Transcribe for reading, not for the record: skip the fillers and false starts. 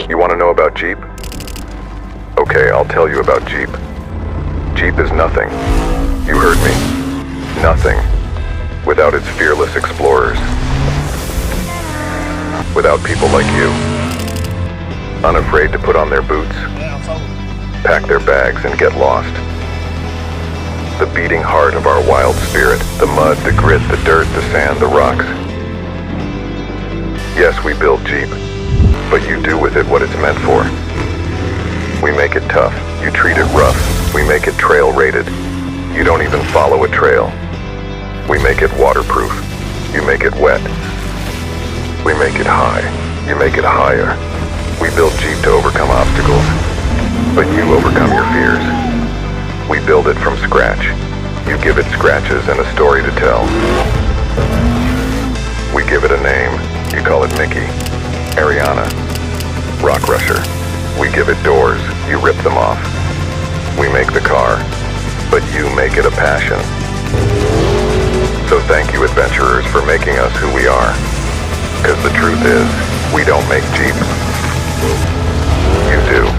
You want to know about Jeep? Okay, I'll tell you about Jeep. Jeep is nothing. You heard me. Nothing. Without its fearless explorers. Without people like you. Unafraid to put on their boots, pack their bags and get lost. The beating heart of our wild spirit, the mud, the grit, the dirt, the sand, the rocks. Yes, we build Jeep, but you do with it what it's meant for. We make it tough, you treat it rough. We make it trail rated. You don't even follow a trail. We make it waterproof, you make it wet. We make it high, you make it higher. We build Jeep to overcome obstacles, but you overcome your fears. We build it from scratch. You give it scratches and a story to tell. We give it a name. You call it Mickey, Ariana, Rock Rusher. We give it doors. You rip them off. We make the car, but you make it a passion. So thank you, adventurers, for making us who we are. Because the truth is, we don't make Jeep. You do.